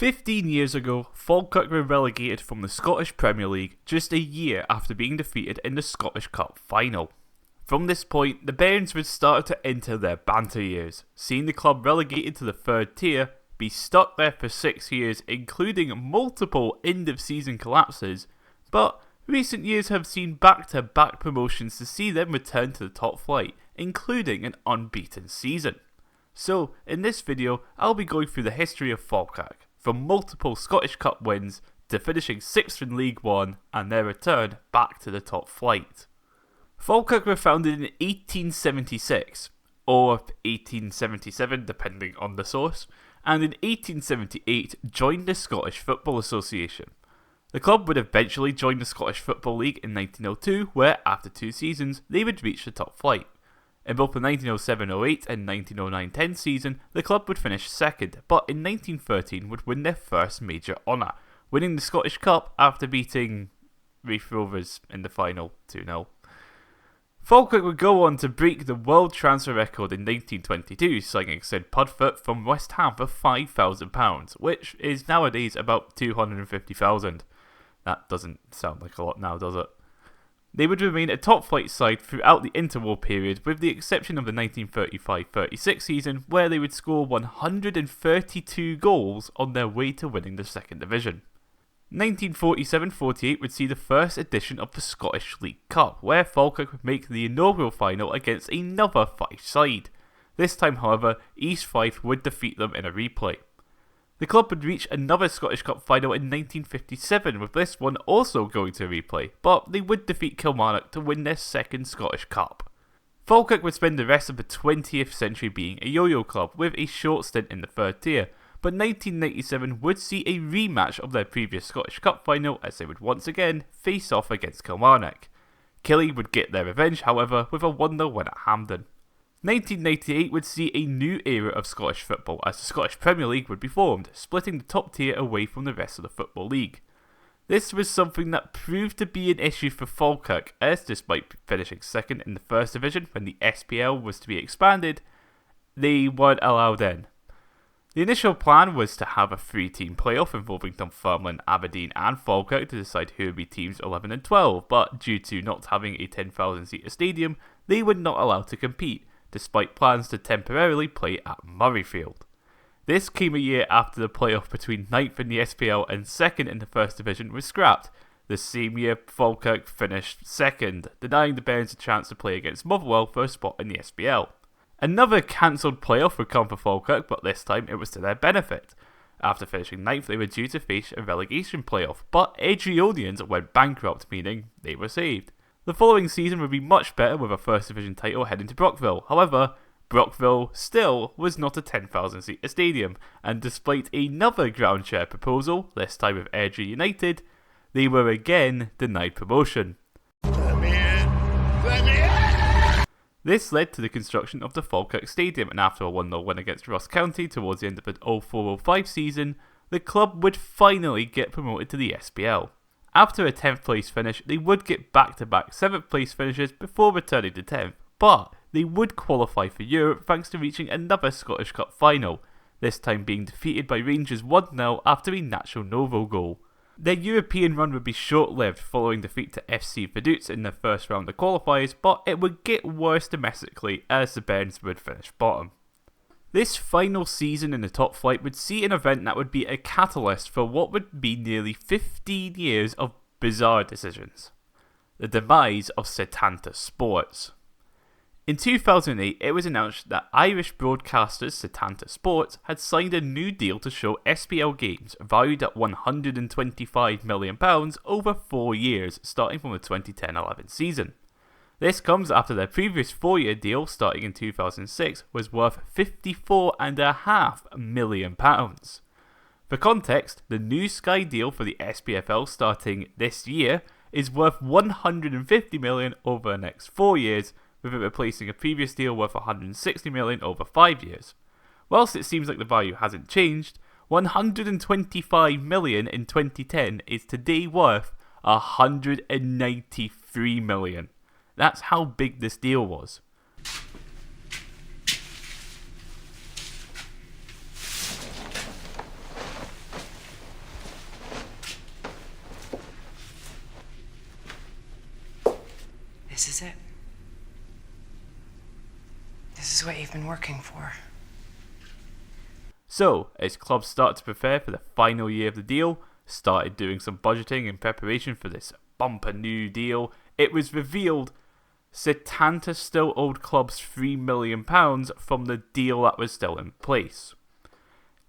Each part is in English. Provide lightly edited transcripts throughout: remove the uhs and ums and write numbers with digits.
15 years ago, Falkirk were relegated from the Scottish Premier League just a year after being defeated in the Scottish Cup final. From this point, the Bairns would start to enter their banter years, seeing the club relegated to the third tier, be stuck there for 6 years, including multiple end-of-season collapses, but recent years have seen back-to-back promotions to see them return to the top flight, including an unbeaten season. So, in this video, I'll be going through the history of Falkirk, from multiple Scottish Cup wins to finishing 6th in League One and their return back to the top flight. Falkirk were founded in 1876, or 1877 depending on the source, and in 1878 joined the Scottish Football Association. The club would eventually join the Scottish Football League in 1902, where after 2 seasons they would reach the top flight. In both the 1907-08 and 1909-10 season, the club would finish second, but in 1913 would win their first major honour, winning the Scottish Cup after beating Reef Rovers in the final 2-0. Falkirk would go on to break the world transfer record in 1922, signing Sid Pudfoot from West Ham for £5,000, which is nowadays about $250,000. That doesn't sound like a lot now, does it? They would remain a top flight side throughout the interwar period, with the exception of the 1935-36 season, where they would score 132 goals on their way to winning the second division. 1947-48 would see the first edition of the Scottish League Cup, where Falkirk would make the inaugural final against another Fife side. This time, however, East Fife would defeat them in a replay. The club would reach another Scottish Cup final in 1957, with this one also going to a replay, but they would defeat Kilmarnock to win their second Scottish Cup. Falkirk would spend the rest of the 20th century being a yo-yo club, with a short stint in the third tier, but 1997 would see a rematch of their previous Scottish Cup final as they would once again face off against Kilmarnock. Killie would get their revenge, however, with a 1-0 win at Hampden. 1998 would see a new era of Scottish football as the Scottish Premier League would be formed, splitting the top tier away from the rest of the Football League. This was something that proved to be an issue for Falkirk, as despite finishing second in the first division when the SPL was to be expanded, they weren't allowed in. The initial plan was to have a 3-team playoff involving Dunfermline, Aberdeen and Falkirk to decide who would be teams 11 and 12, but due to not having a 10,000-seater stadium, they were not allowed to compete, despite plans to temporarily play at Murrayfield. This came a year after the playoff between 9th in the SPL and 2nd in the First Division was scrapped. The same year, Falkirk finished 2nd, denying the Bairns a chance to play against Motherwell for a spot in the SPL. Another cancelled playoff would come for Falkirk, but this time it was to their benefit. After finishing 9th, they were due to face a relegation playoff, but Adrionians went bankrupt, meaning they were saved. The following season would be much better with a First Division title heading to Brockville. However, Brockville still was not a 10,000-seater stadium, and despite another ground share proposal, this time with Airdrie United, they were again denied promotion. Let me in! This led to the construction of the Falkirk Stadium, and after a 1-0 win against Ross County towards the end of the 04-05 season, the club would finally get promoted to the SPL. After a 10th place finish, they would get back-to-back 7th place finishes before returning to 10th, but they would qualify for Europe thanks to reaching another Scottish Cup final, this time being defeated by Rangers 1-0 after a Nacho Novo goal. Their European run would be short-lived following defeat to FC Vaduz in their first round of qualifiers, but it would get worse domestically as the Bairns would finish bottom. This final season in the top flight would see an event that would be a catalyst for what would be nearly 15 years of bizarre decisions: the demise of Setanta Sports. In 2008, it was announced that Irish broadcasters Setanta Sports had signed a new deal to show SPL games valued at £125 million over 4 years, starting from the 2010-11 season. This comes after their previous 4-year deal, starting in 2006, was worth £54.5 million. For context, the new Sky deal for the SPFL starting this year is worth £150 million over the next 4 years, with it replacing a previous deal worth £160 million over 5 years. Whilst it seems like the value hasn't changed, £125 million in 2010 is today worth £193 million. That's how big this deal was. it? This is what you've been working for. So, as clubs started to prepare for the final year of the deal, started doing some budgeting in preparation for this bumper new deal, it was revealed Setanta still owed clubs £3 million from the deal that was still in place.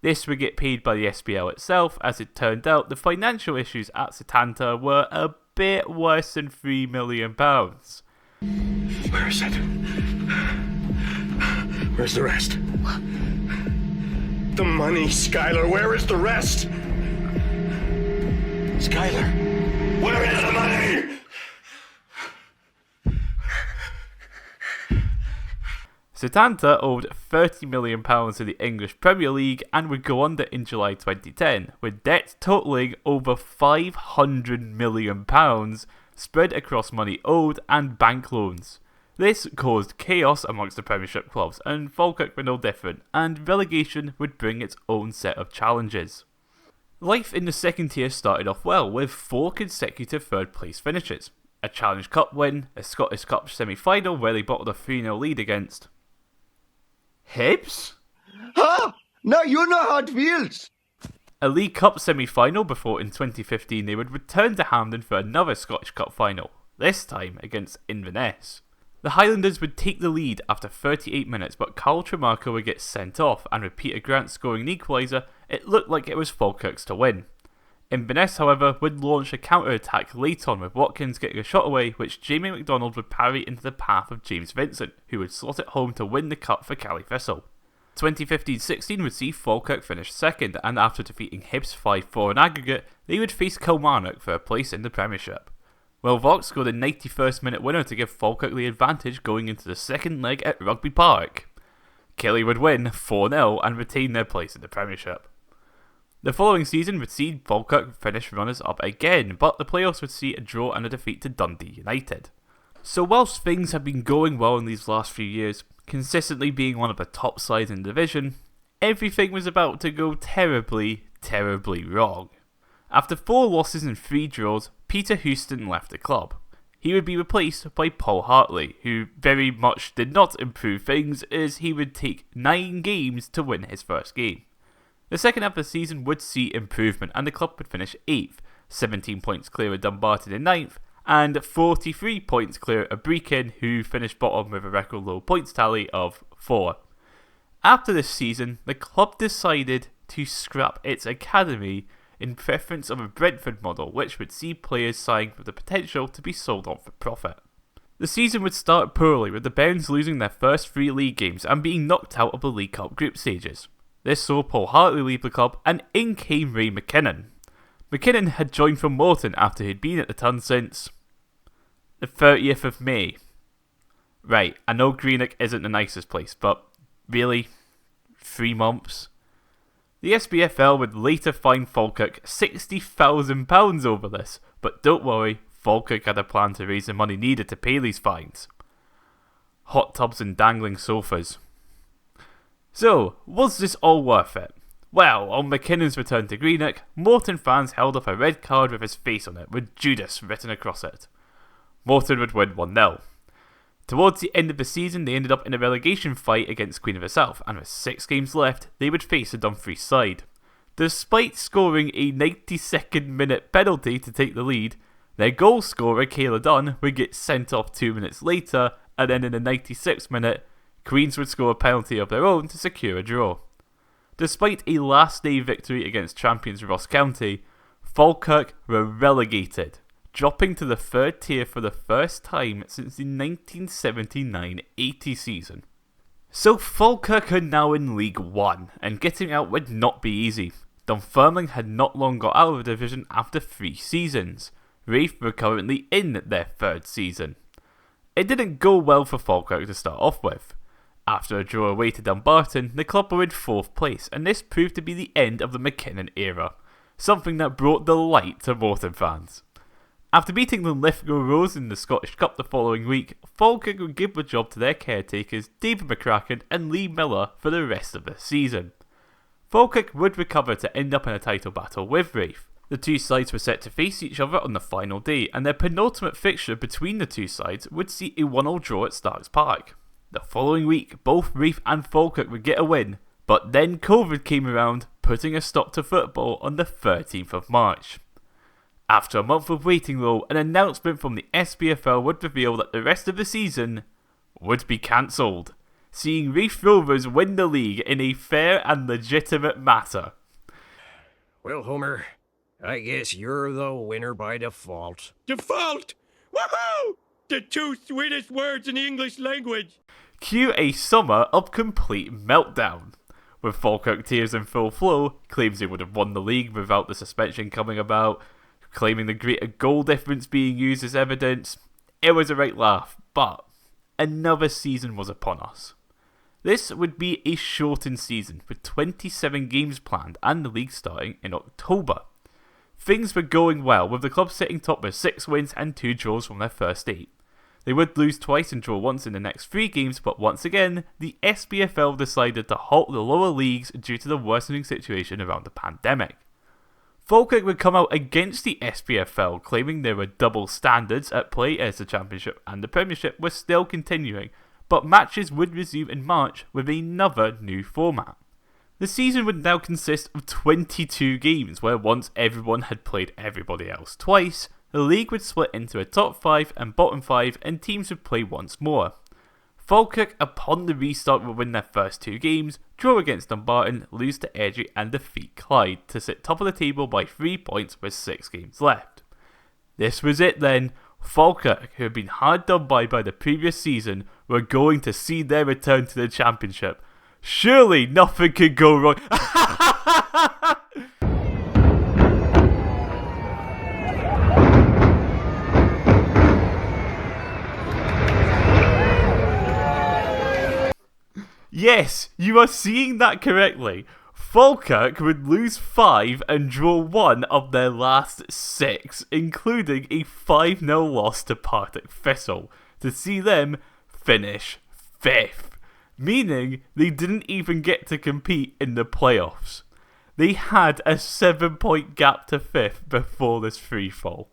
This would get paid by the SPL itself, as it turned out the financial issues at Setanta were a bit worse than £3 million. Where is it? Where's the rest? The money, Skylar. Where is the rest? Skylar, where is the money? Setanta owed £30 million to the English Premier League and would go under in July 2010, with debts totalling over £500 million spread across money owed and bank loans. This caused chaos amongst the Premiership clubs, and Falkirk were no different, and relegation would bring its own set of challenges. Life in the second tier started off well, with 4 consecutive third place finishes, a Challenge Cup win, a Scottish Cup semi-final where they bottled a 3-0 lead against Hibs? Ha! Now you know how it feels! A League Cup semi-final before in 2015 they would return to Hampden for another Scottish Cup final, this time against Inverness. The Highlanders would take the lead after 38 minutes, but Carl Tremarco would get sent off, and with Peter Grant scoring an equaliser, it looked like it was Falkirk's to win. Inverness, however, would launch a counter-attack late on, with Watkins getting a shot away, which Jamie McDonald would parry into the path of James Vincent, who would slot it home to win the cup for Cally Thistle. 2015-16 would see Falkirk finish second, and after defeating Hibs 5-4 in aggregate, they would face Kilmarnock for a place in the Premiership. Well, Vox scored a 91st minute winner to give Falkirk the advantage going into the second leg at Rugby Park. Killie would win 4-0 and retain their place in the Premiership. The following season would see Falkirk finish runners-up again, but the playoffs would see a draw and a defeat to Dundee United. So whilst things have been going well in these last few years, consistently being one of the top sides in the division, everything was about to go terribly, terribly wrong. After 4 losses and 3 draws, Peter Houston left the club. He would be replaced by Paul Hartley, who very much did not improve things as he would take 9 games to win his first game. The second half of the season would see improvement, and the club would finish 8th, 17 points clear of Dumbarton in 9th, and 43 points clear of Brechin, who finished bottom with a record low points tally of 4. After this season, the club decided to scrap its academy in preference of a Brentford model, which would see players signed with the potential to be sold on for profit. The season would start poorly, with the Bairns losing their first 3 league games and being knocked out of the League Cup group stages. This saw Paul Hartley leave the club, and in came Ray McKinnon. McKinnon had joined from Morton after he'd been at the Ton since the 30th of May. Right, I know Greenock isn't the nicest place, but really? 3 months? The SPFL would later fine Falkirk £60,000 over this, but don't worry, Falkirk had a plan to raise the money needed to pay these fines. Hot tubs and dangling sofas. So, was this all worth it? Well, on McKinnon's return to Greenock, Morton fans held up a red card with his face on it, with Judas written across it. Morton would win 1-0. Towards the end of the season, they ended up in a relegation fight against Queen of the South, and with 6 games left, they would face a Dumfries side. Despite scoring a 92nd minute penalty to take the lead, their goal scorer, Kayla Dunn, would get sent off 2 minutes later, and then in the 96th minute, Queens would score a penalty of their own to secure a draw. Despite a last day victory against champions Ross County, Falkirk were relegated, dropping to the 3rd tier for the first time since the 1979-80 season. So Falkirk are now in League 1, and getting out would not be easy. Dunfermline had not long got out of the division after 3 seasons. Raith were currently in their 3rd season. It didn't go well for Falkirk to start off with. After a draw away to Dumbarton, the club were in 4th place, and this proved to be the end of the McKinnon era, something that brought delight to Morton fans. After beating the Lithgow Rose in the Scottish Cup the following week, Falkirk would give the job to their caretakers David McCracken and Lee Miller for the rest of the season. Falkirk would recover to end up in a title battle with Raith, The two sides were set to face each other on the final day, and their penultimate fixture between the two sides would see a 1-1 draw at Starks Park. The following week, both Reef and Falkirk would get a win, but then COVID came around, putting a stop to football on the 13th of March. After a month of waiting though, an announcement from the SPFL would reveal that the rest of the season would be cancelled, seeing Reef Rovers win the league in a fair and legitimate matter. Well, Homer, I guess you're the winner by default. Default! Woohoo! The two sweetest words in the English language! Cue a summer of complete meltdown. With Falkirk tears in full flow, claims they would have won the league without the suspension coming about, claiming the greater goal difference being used as evidence. It was a right laugh, but another season was upon us. This would be a shortened season, with 27 games planned and the league starting in October. Things were going well, with the club sitting top with 6 wins and 2 draws from their first 8. They would lose twice and draw once in the next 3 games, but once again, the SPFL decided to halt the lower leagues due to the worsening situation around the pandemic. Falkirk would come out against the SPFL, claiming there were double standards at play as the Championship and the Premiership were still continuing, but matches would resume in March with another new format. The season would now consist of 22 games, where once everyone had played everybody else twice, the league would split into a top 5 and bottom 5 and teams would play once more. Falkirk, upon the restart, would win their first 2 games, draw against Dumbarton, lose to Airdrie and defeat Clyde to sit top of the table by 3 points with 6 games left. This was it then. Falkirk, who had been hard done by the previous season, were going to see their return to the Championship. Surely nothing could go wrong. Yes, you are seeing that correctly. Falkirk would lose 5 and draw 1 of their last 6, including a 5-0 loss to Partick Thistle, to see them finish 5th, meaning they didn't even get to compete in the playoffs. They had a 7-point gap to 5th before this freefall.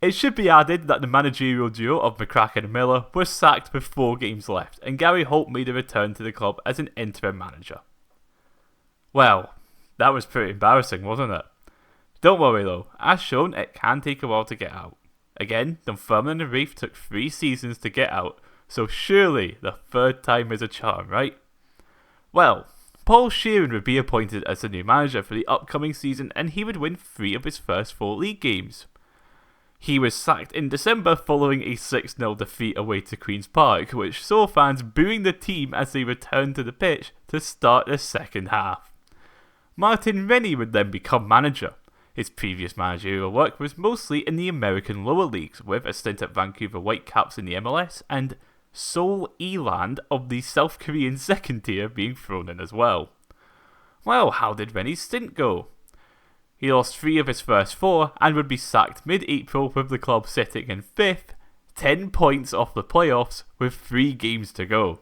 It should be added that the managerial duo of McCracken and Miller were sacked with 4 games left, and Gary Holt made a return to the club as an interim manager. Well, that was pretty embarrassing, wasn't it? Don't worry though, as shown, it can take a while to get out. Again, Dunfermline and Reef took 3 seasons to get out, so surely the 3rd time is a charm, right? Well, Paul Sheeran would be appointed as the new manager for the upcoming season, and he would win 3 of his first 4 league games. He was sacked in December following a 6-0 defeat away to Queen's Park, which saw fans booing the team as they returned to the pitch to start the second half. Martin Rennie would then become manager. His previous managerial work was mostly in the American lower leagues, with a stint at Vancouver Whitecaps in the MLS and Seoul Eland of the South Korean second tier being thrown in as well. Well, how did Rennie's stint go? He lost 3 of his first 4 and would be sacked mid-April, with the club sitting in 5th, 10 points off the playoffs with 3 games to go.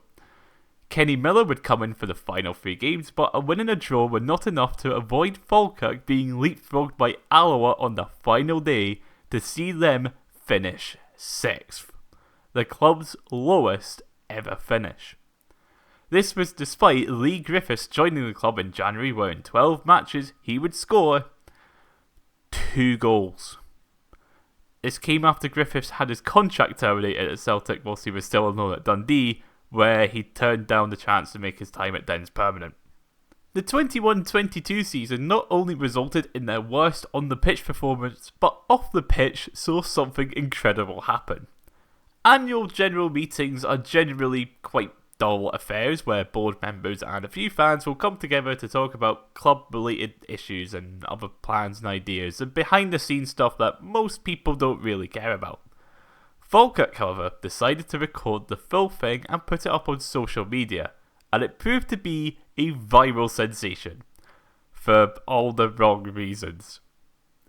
Kenny Miller would come in for the final 3 games, but a win and a draw were not enough to avoid Falkirk being leapfrogged by Alloa on the final day to see them finish 6th, the club's lowest ever finish. This was despite Lee Griffiths joining the club in January, where in 12 matches he would score 2 goals. This came after Griffiths had his contract terminated at Celtic whilst he was still on loan at Dundee, where he turned down the chance to make his time at Dens permanent. The 21-22 season not only resulted in their worst on-the-pitch performance, but off the pitch saw something incredible happen. Annual general meetings are generally quite dull affairs where board members and a few fans will come together to talk about club-related issues and other plans and ideas and behind-the-scenes stuff that most people don't really care about. Falkirk, however, decided to record the full thing and put it up on social media, and it proved to be a viral sensation, for all the wrong reasons.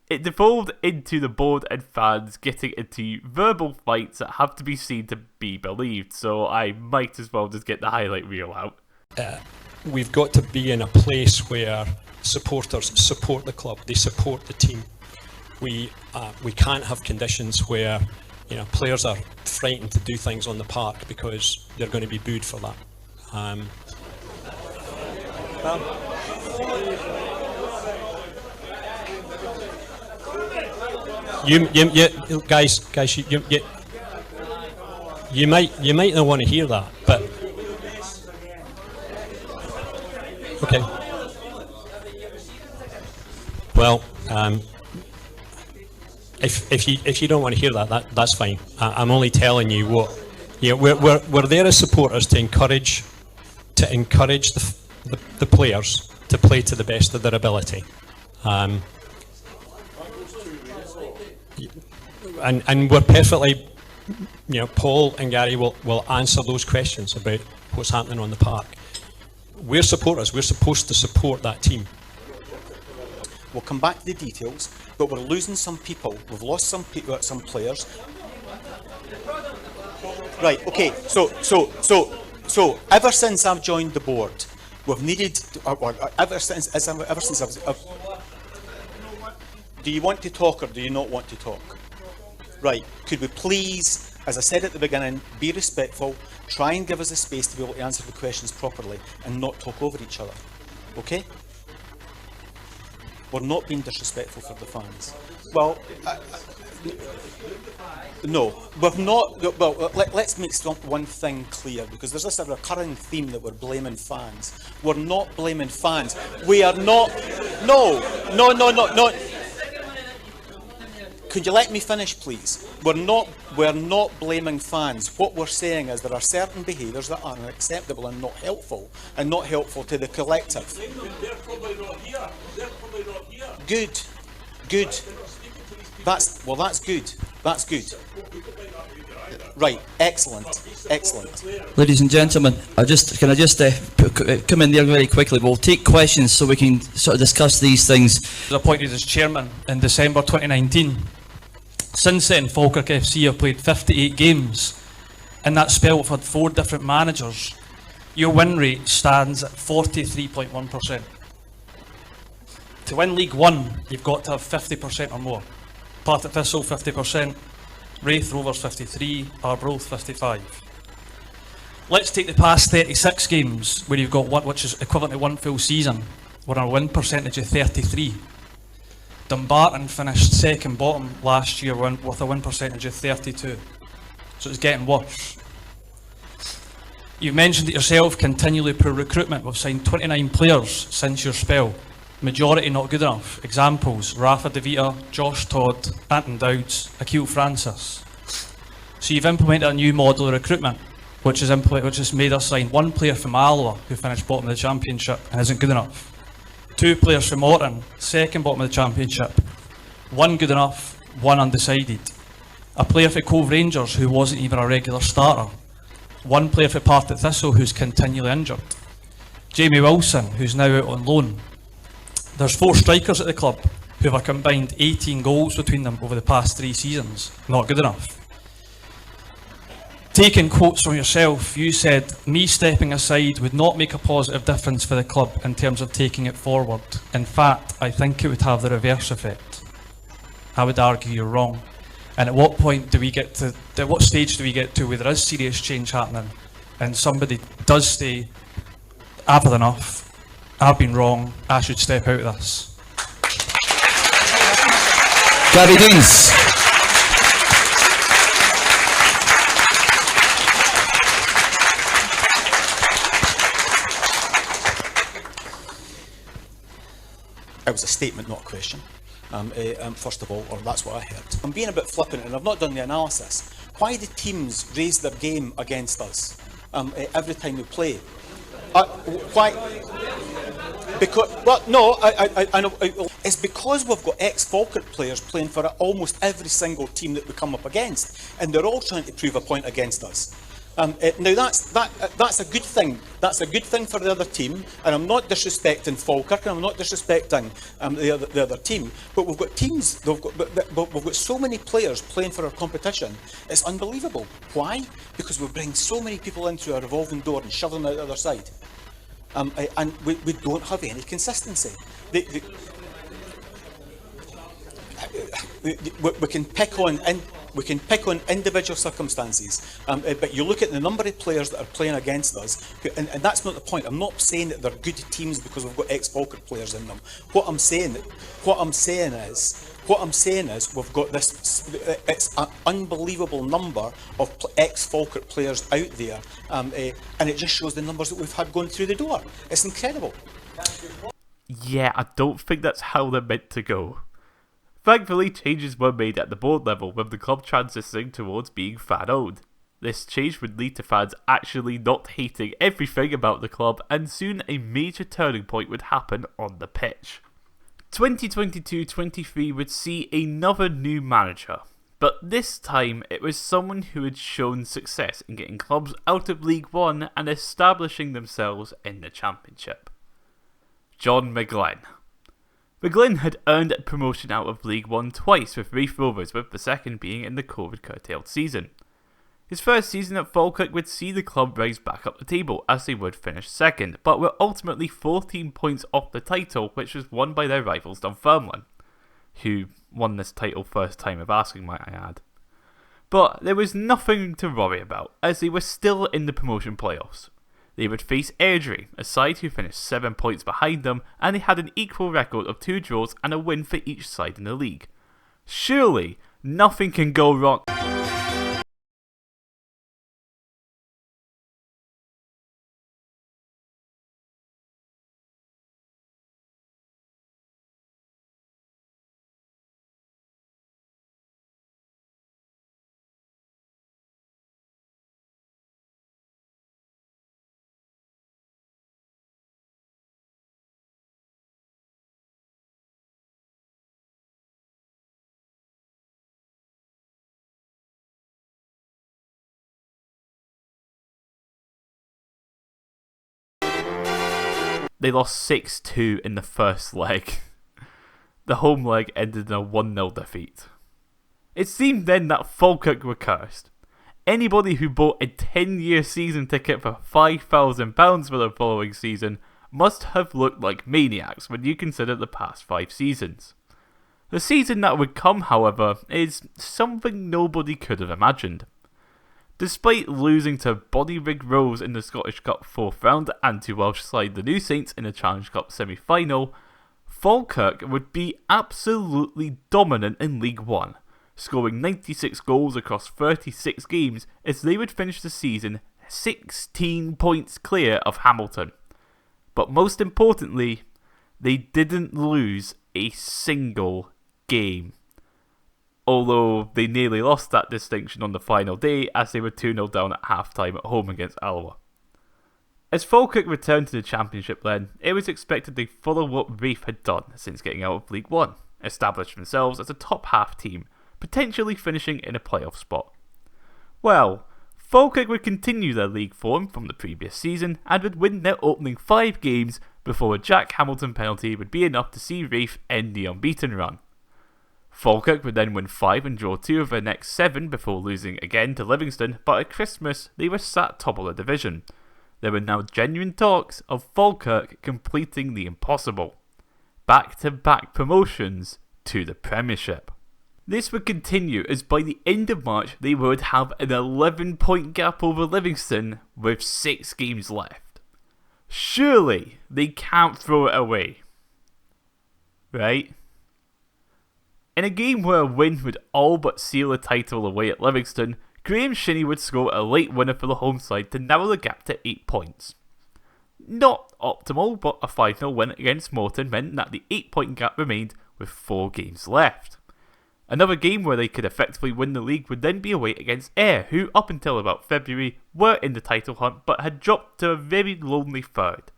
It devolved into the board and fans getting into verbal fights that have to be seen to be believed, so I might as well just get the highlight reel out. we've got to be in a place where supporters support the club, they support the team. We can't have conditions where, you know, players are frightened to do things on the park because they're going to be booed for that. You might not want to hear that, but okay. Well, if you don't want to hear that, that's fine. I'm only telling you what. Yeah, we're there as supporters to encourage the players to play to the best of their ability. And we're perfectly, you know, Paul and Gary will answer those questions about what's happening on the park. We're supporters, we're supposed to support that team. We'll come back to the details, but we're losing some people. We've lost some people, some players. Right, okay, so ever since I've joined the board, we've needed, ever since I've, do you want to talk or do you not want to talk? Right, could we please, as I said at the beginning, be respectful, try and give us the space to be able to answer the questions properly and not talk over each other, okay? We're not being disrespectful for the fans. Well, no, we've not, well, let's make one thing clear, because there's this recurring theme that we're blaming fans. We're not blaming fans. We are not, no. Could you let me finish, please? We're not blaming fans. What we're saying is there are certain behaviours that are unacceptable and not helpful to the collective. They're probably not here. Good. That's good. Right, excellent. Ladies and gentlemen, can I just come in there very quickly? We'll take questions so we can sort of discuss these things. I was appointed as chairman in December 2019. Since then, Falkirk FC have played 58 games. In that spell, we've had 4 different managers. Your win rate stands at 43.1%. To win League One, you've got to have 50% or more. Partick Thistle 50%, Wraith Rovers 53, Arbroath 55. Let's take the past 36 games where you've got one, which is equivalent to 1 full season. We're on a win percentage of 33. Dumbarton finished second bottom last year with a win percentage of 32. So it's getting worse. You've mentioned it yourself, continually poor recruitment. We've signed 29 players since your spell. Majority not good enough. Examples: Rafa De Vita, Josh Todd, Anton Dowds, Akil Francis. So you've implemented a new model of recruitment, which has made us sign 1 player from Alloa, who finished bottom of the Championship and isn't good enough. 2 players from Morton, second bottom of the Championship. 1 good enough, 1 undecided. A player for Cove Rangers who wasn't even a regular starter. 1 player for Partick Thistle who's continually injured. Jamie Wilson, who's now out on loan. There's 4 strikers at the club who have a combined 18 goals between them over the past 3 seasons. Not good enough. Taking quotes from yourself, you said, "Me stepping aside would not make a positive difference for the club in terms of taking it forward. In fact, I think it would have the reverse effect." I would argue you're wrong. And at what point do we get to, at what stage do we get to where there is serious change happening and somebody does say, "I've had enough, I've been wrong, I should step out of this"? Gary Deans. It was a statement, not a question. First of all, or that's what I heard. I'm being a bit flippant and I've not done the analysis. Why do teams raise their game against us every time we play? Why? Because, well, no, I know. It's because we've got ex-Falkirk players playing for almost every single team that we come up against, and they're all trying to prove a point against us. Now that's a good thing. That's a good thing for the other team, and I'm not disrespecting Falkirk, and I'm not disrespecting the other team. But we've got teams. We've got so many players playing for our competition. It's unbelievable. Why? Because we bring so many people in through our revolving door and shove them out the other side. and we don't have any consistency. We can pick on individual circumstances, but you look at the number of players that are playing against us, and that's not the point. I'm not saying that they're good teams because we've got ex-Falkirk players in them. What I'm saying is we've got this. It's an unbelievable number of ex-Falkirk players out there, and it just shows the numbers that we've had going through the door. It's incredible. Yeah, I don't think that's how they're meant to go. Thankfully, changes were made at the board level, with the club transitioning towards being fan-owned. This change would lead to fans actually not hating everything about the club, and soon a major turning point would happen on the pitch. 2022-23 would see another new manager, but this time it was someone who had shown success in getting clubs out of League One and establishing themselves in the Championship. John McGlynn. McGlynn had earned promotion out of League One twice with Reef Rovers, with the second being in the COVID-curtailed season. His first season at Falkirk would see the club rise back up the table, as they would finish second, but were ultimately 14 points off the title, which was won by their rivals Dunfermline, who won this title first time of asking, might I add. But there was nothing to worry about, as they were still in the promotion playoffs. They would face Airdrie, a side who finished 7 points behind them, and they had an equal record of 2 draws and a win for each side in the league. Surely, nothing can go wrong. They lost 6-2 in the first leg. The home leg ended in a 1-0 defeat. It seemed then that Falkirk were cursed. Anybody who bought a 10-year season ticket for £5,000 for the following season must have looked like maniacs when you consider the past 5 seasons. The season that would come, however, is something nobody could have imagined. Despite losing to Bodyrig Rose in the Scottish Cup 4th round and to Welsh side the New Saints in the Challenge Cup semi-final, Falkirk would be absolutely dominant in League One, scoring 96 goals across 36 games as they would finish the season 16 points clear of Hamilton. But most importantly, they didn't lose a single game. Although they nearly lost that distinction on the final day as they were 2-0 down at half-time at home against Alloa. As Falkirk returned to the Championship then, it was expected they'd follow what Reef had done since getting out of League One, establish themselves as a top half team, potentially finishing in a playoff spot. Well, Falkirk would continue their league form from the previous season and would win their opening 5 games before a Jack Hamilton penalty would be enough to see Reef end the unbeaten run. Falkirk would then win 5 and draw 2 of their next 7 before losing again to Livingston, but at Christmas they were sat top of the division. There were now genuine talks of Falkirk completing the impossible. Back-to-back promotions to the Premiership. This would continue as by the end of March they would have an 11-point gap over Livingston with 6 games left. Surely they can't throw it away. Right? In a game where a win would all but seal the title away at Livingston, Graham Shinney would score a late winner for the home side to narrow the gap to 8 points. Not optimal, but a 5-0 win against Morton meant that the 8-point gap remained with 4 games left. Another game where they could effectively win the league would then be away against Ayr, who up until about February were in the title hunt but had dropped to a very lonely third.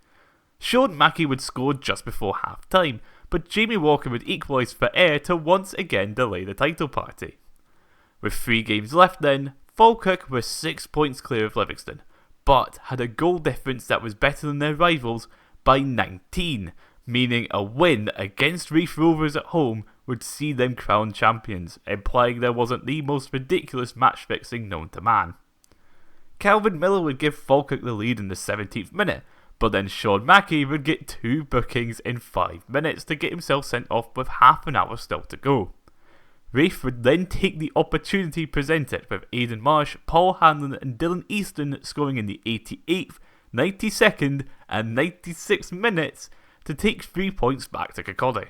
Sean Mackey would score just before half-time, but Jamie Walker would equalise for Ayr to once again delay the title party. With 3 games left then, Falkirk were 6 points clear of Livingston, but had a goal difference that was better than their rivals by 19, meaning a win against Reef Rovers at home would see them crowned champions, implying there wasn't the most ridiculous match fixing known to man. Calvin Miller would give Falkirk the lead in the 17th minute, but then Sean Mackey would get 2 bookings in 5 minutes to get himself sent off with half an hour still to go. Rafe would then take the opportunity presented with Aidan Marsh, Paul Hanlon and Dylan Easton scoring in the 88th, 92nd and 96th minutes to take 3 points back to Kirkcaldy.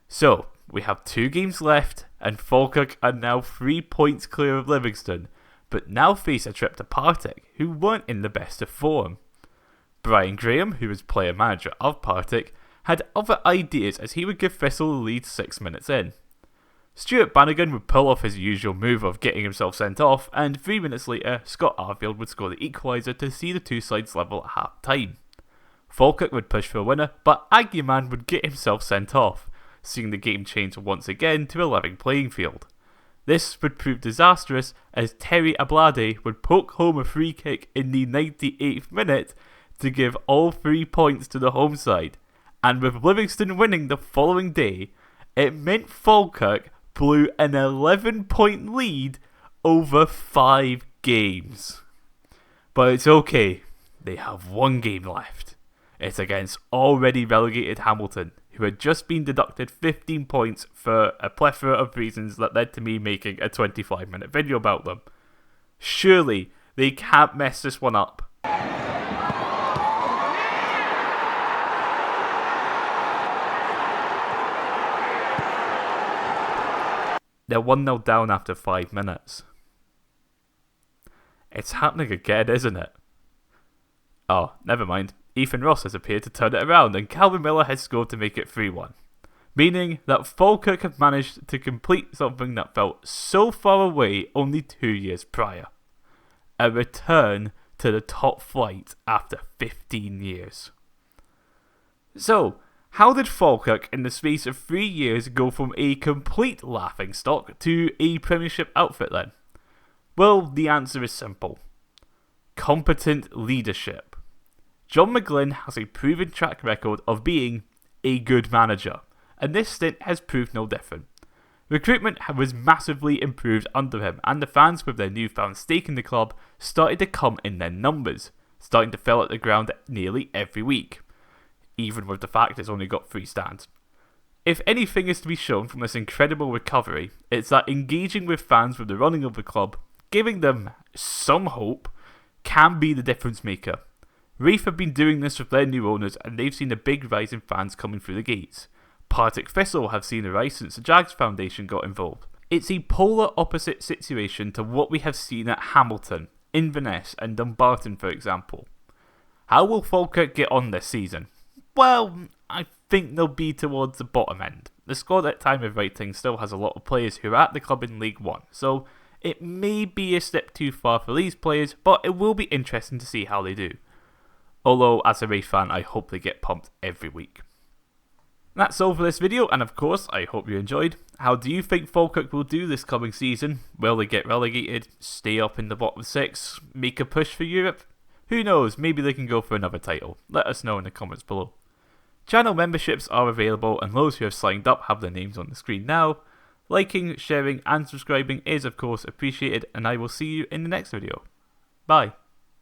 So, we have 2 games left and Falkirk are now 3 points clear of Livingston, but now face a trip to Partick, who weren't in the best of form. Brian Graham, who was player manager of Partick, had other ideas as he would give Thistle the lead 6 minutes in. Stuart Bannigan would pull off his usual move of getting himself sent off, and 3 minutes later, Scott Arfield would score the equaliser to see the 2 sides level at half time. Falkirk would push for a winner, but Aguiman would get himself sent off, seeing the game change once again to a level playing field. This would prove disastrous as Terry Ablade would poke home a free kick in the 98th minute to give all 3 points to the home side, and with Livingston winning the following day, it meant Falkirk blew an 11-point lead over 5 games. But it's okay, they have 1 game left. It's against already relegated Hamilton, who had just been deducted 15 points for a plethora of reasons that led to me making a 25-minute video about them. Surely they can't mess this one up. They're 1-0 down after 5 minutes. It's happening again, isn't it? Oh, never mind. Ethan Ross has appeared to turn it around and Calvin Miller has scored to make it 3-1. Meaning that Falkirk have managed to complete something that felt so far away only 2 years prior. A return to the top flight after 15 years. So, how did Falkirk in the space of 3 years go from a complete laughingstock to a Premiership outfit then? Well, the answer is simple. Competent leadership. John McGlynn has a proven track record of being a good manager, and this stint has proved no different. Recruitment was massively improved under him, and the fans with their newfound stake in the club started to come in their numbers, starting to fill out the ground nearly every week, even with the fact it's only got 3 stands. If anything is to be shown from this incredible recovery, it's that engaging with fans with the running of the club, giving them some hope, can be the difference maker. Rafe have been doing this with their new owners and they've seen a big rise in fans coming through the gates. Partick Thistle have seen a rise since the Jags Foundation got involved. It's a polar opposite situation to what we have seen at Hamilton, Inverness and Dumbarton for example. How will Falkirk get on this season? Well, I think they'll be towards the bottom end. The squad at time of writing still has a lot of players who are at the club in League 1, so it may be a step too far for these players, but it will be interesting to see how they do. Although, as a Rafe fan, I hope they get pumped every week. That's all for this video, and of course, I hope you enjoyed. How do you think Falkirk will do this coming season? Will they get relegated, stay up in the bottom 6, make a push for Europe? Who knows, maybe they can go for another title. Let us know in the comments below. Channel memberships are available, and those who have signed up have their names on the screen now. Liking, sharing, and subscribing is of course appreciated, and I will see you in the next video. Bye.